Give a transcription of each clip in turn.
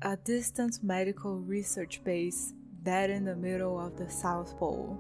A distant medical research base dead in the middle of the South Pole.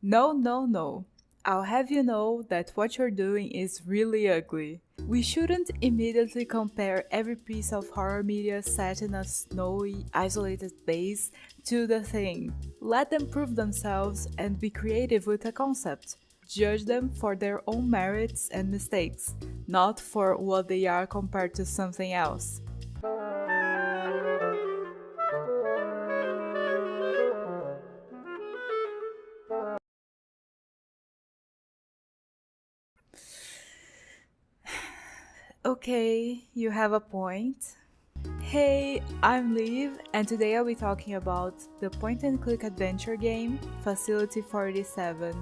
No, no, no. I'll have you know that what you're doing is really ugly. We shouldn't immediately compare every piece of horror media set in a snowy, isolated base to The Thing. Let them prove themselves and be creative with a concept. Judge them for their own merits and mistakes, not for what they are compared to something else. Okay, you have a point. Hey, I'm Liv, and today I'll be talking about the point-and-click adventure game, Facility 47.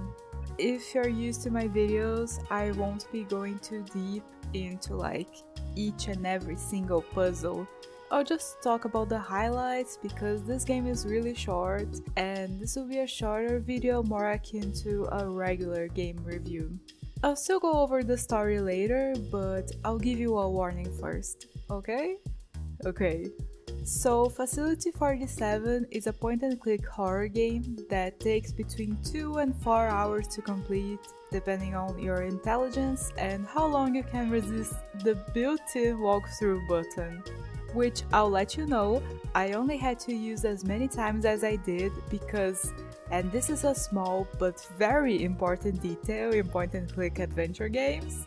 If you're used to my videos, I won't be going too deep into each and every single puzzle. I'll just talk about the highlights because this game is really short, and this will be a shorter video more akin to a regular game review. I'll still go over the story later, but I'll give you a warning first, okay? Okay. So, Facility 47 is a point-and-click horror game that takes between 2 and 4 hours to complete, depending on your intelligence and how long you can resist the built-in walkthrough button. Which I'll let you know, I only had to use as many times as I did because, and this is a small but very important detail in point-and-click adventure games,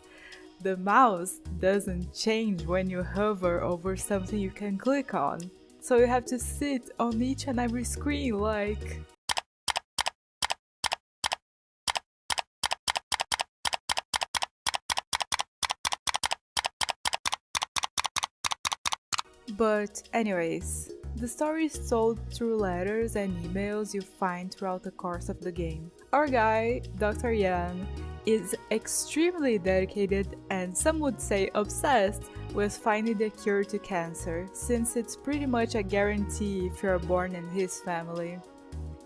the mouse doesn't change when you hover over something you can click on. So you have to sit on each and every screen like... But anyways, the story is told through letters and emails you find throughout the course of the game. Our guy, Dr. Yan, is extremely dedicated and some would say obsessed with finding the cure to cancer, since it's pretty much a guarantee if you're born in his family.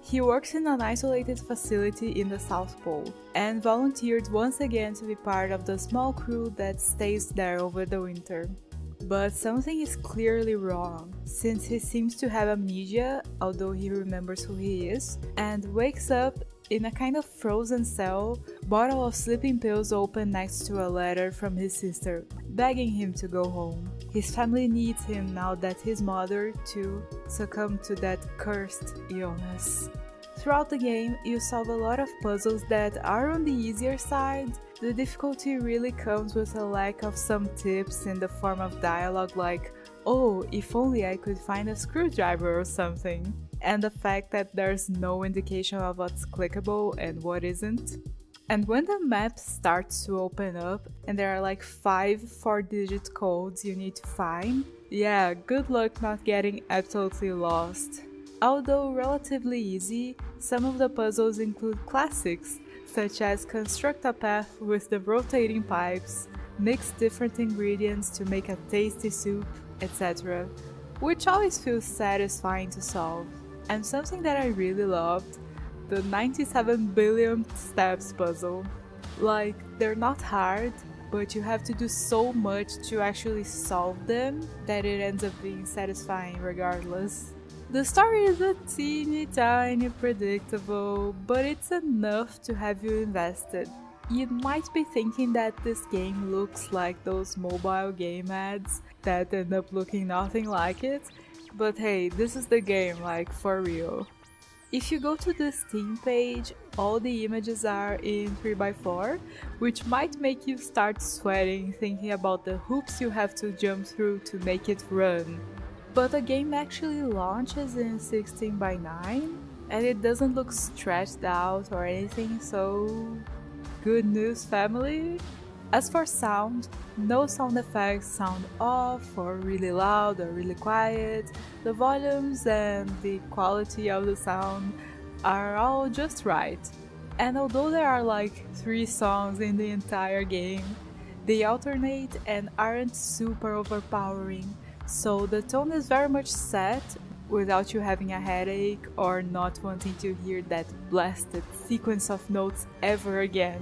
He works in an isolated facility in the South Pole, and volunteered once again to be part of the small crew that stays there over the winter. But something is clearly wrong, since he seems to have amnesia, although he remembers who he is, and wakes up in a kind of frozen cell, bottle of sleeping pills open next to a letter from his sister, begging him to go home. His family needs him now that his mother, too, succumbed to that cursed illness. Throughout the game, you solve a lot of puzzles that are on the easier side. The difficulty really comes with a lack of some tips in the form of dialogue like, "Oh, if only I could find a screwdriver or something," and the fact that there's no indication of what's clickable and what isn't. And when the map starts to open up and there are 5 4-digit codes you need to find, yeah, good luck not getting absolutely lost. Although relatively easy, some of the puzzles include classics, such as construct a path with the rotating pipes, mix different ingredients to make a tasty soup, etc., which always feels satisfying to solve. And something that I really loved, the 97 billion steps puzzle. They're not hard, but you have to do so much to actually solve them that it ends up being satisfying regardless. The story is a teeny tiny predictable, but it's enough to have you invested. You might be thinking that this game looks like those mobile game ads that end up looking nothing like it, but hey, this is the game, for real. If you go to the Steam page, all the images are in 3x4, which might make you start sweating thinking about the hoops you have to jump through to make it run. But the game actually launches in 16:9, and it doesn't look stretched out or anything, so good news, family! As for sound, no sound effects sound off or really loud or really quiet. The volumes and the quality of the sound are all just right. And although there are 3 songs in the entire game, they alternate and aren't super overpowering. So the tone is very much set without you having a headache or not wanting to hear that blasted sequence of notes ever again.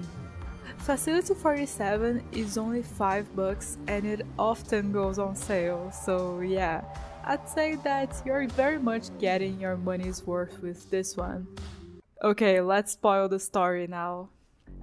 Facility 47 is only $5 and it often goes on sale, so yeah, I'd say that you're very much getting your money's worth with this one. Okay, let's spoil the story now.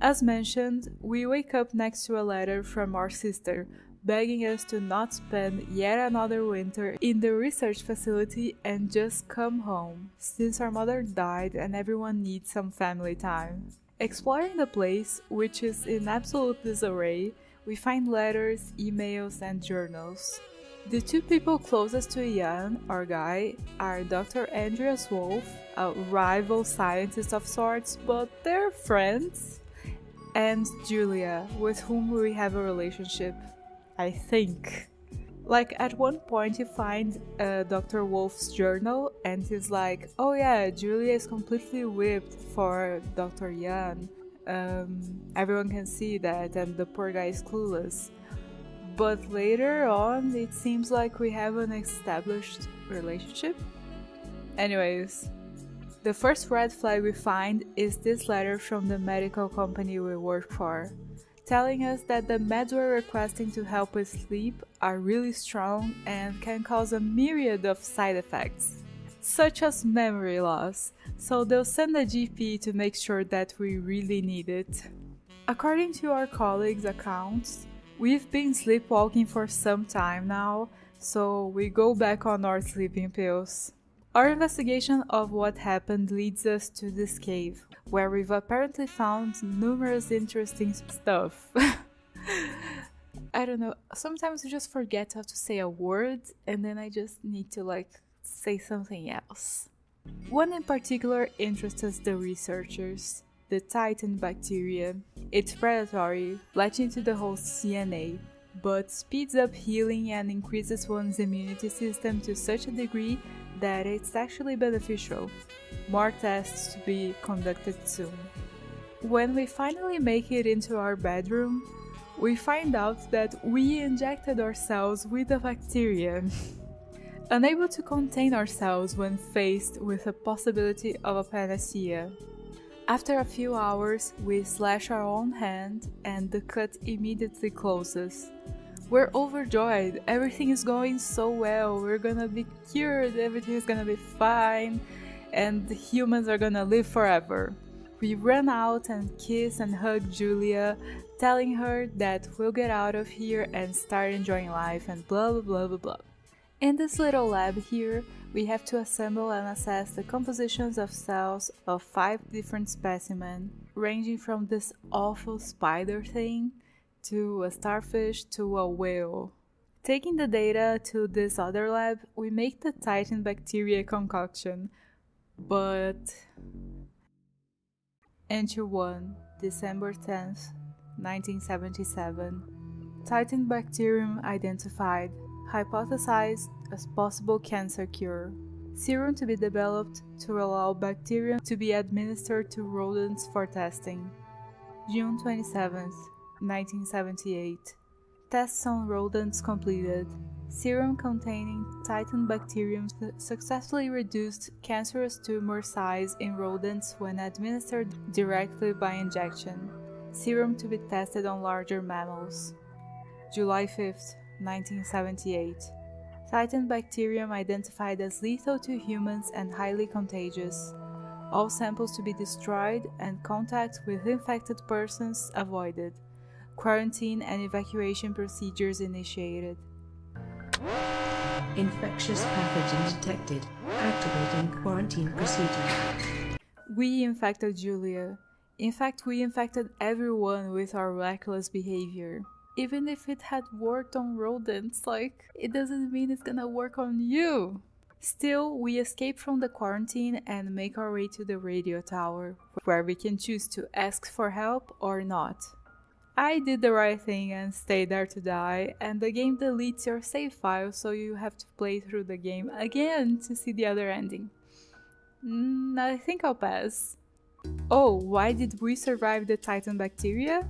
As mentioned, we wake up next to a letter from our sister, begging us to not spend yet another winter in the research facility and just come home, since our mother died and everyone needs some family time. Exploring the place, which is in absolute disarray, we find letters, emails, and journals. The two people closest to Ian, our guy, are Dr. Andreas Wolf, a rival scientist of sorts, but they're friends, and Julia, with whom we have a relationship, I think. Like, at one point you find Dr. Wolf's journal and he's like, oh yeah, Julia is completely whipped for Dr. Yan. Everyone can see that and the poor guy is clueless. But later on it seems like we have an established relationship. Anyways, the first red flag we find is this letter from the medical company we work for, telling us that the meds we're requesting to help with sleep are really strong and can cause a myriad of side effects, such as memory loss, so they'll send a GP to make sure that we really need it. According to our colleagues' accounts, we've been sleepwalking for some time now, so we go back on our sleeping pills. Our investigation of what happened leads us to this cave, where we've apparently found numerous interesting stuff. I don't know, sometimes I just forget how to say a word and then I just need to say something else. One in particular interests the researchers, the Titan bacteria. It's predatory, latching to the host's DNA, but speeds up healing and increases one's immunity system to such a degree that it's actually beneficial. More tests to be conducted soon. When we finally make it into our bedroom, we find out that we injected ourselves with a bacteria. Unable to contain ourselves when faced with the possibility of a panacea. After a few hours, we slash our own hand and the cut immediately closes. We're overjoyed, everything is going so well, we're gonna be cured, everything is gonna be fine, and the humans are gonna live forever. We run out and kiss and hug Julia, telling her that we'll get out of here and start enjoying life and blah blah blah blah blah. In this little lab here, we have to assemble and assess the compositions of cells of 5 different specimens, ranging from this awful spider thing to a starfish to a whale. Taking the data to this other lab, we make the Titan bacteria concoction, but... Entry 1, December 10th, 1977. Titan bacterium identified, hypothesized as possible cancer cure. Serum to be developed to allow bacterium to be administered to rodents for testing. June 27th, 1978. Tests on rodents completed. Serum containing Titan bacterium successfully reduced cancerous tumor size in rodents when administered directly by injection. Serum to be tested on larger mammals. July 5th, 1978. Titan bacterium identified as lethal to humans and highly contagious. All samples to be destroyed and contact with infected persons avoided. Quarantine and evacuation procedures initiated. Infectious pathogen detected. Activating quarantine procedure. We infected Julia. In fact, we infected everyone with our reckless behavior. Even if it had worked on rodents, it doesn't mean it's gonna work on you. Still, we escape from the quarantine and make our way to the radio tower, where we can choose to ask for help or not. I did the right thing and stayed there to die, and the game deletes your save file, so you have to play through the game again to see the other ending. I think I'll pass. Oh, why did we survive the Titan bacteria?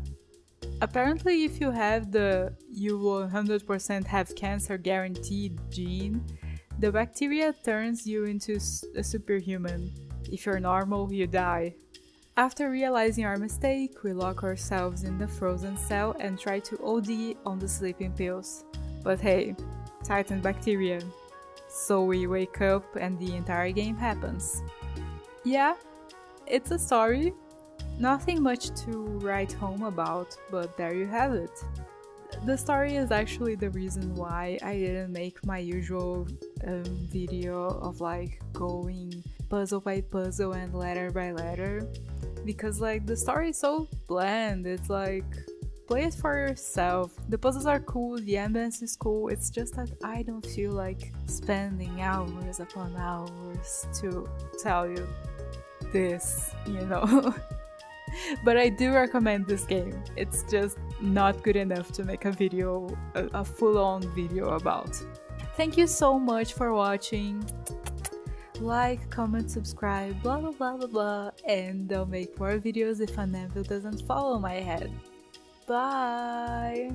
Apparently, if you have the "you will 100% have cancer guaranteed" gene, the bacteria turns you into a superhuman. If you're normal, you die. After realizing our mistake, we lock ourselves in the frozen cell and try to OD on the sleeping pills. But hey, Titan bacteria. So we wake up and the entire game happens. Yeah, it's a story. Nothing much to write home about, but there you have it. The story is actually the reason why I didn't make my usual video of like going puzzle by puzzle and letter by letter, because like the story is so bland. It's like, play it for yourself. The puzzles are cool, the ambience is cool, it's just that I don't feel like spending hours upon hours to tell you this, you know. But I do recommend this game. It's just not good enough to make a video, a full-on video about. Thank you so much for watching. Like, comment, subscribe, blah blah blah blah blah, and I'll make more videos if an anvil doesn't fall on my head. Bye!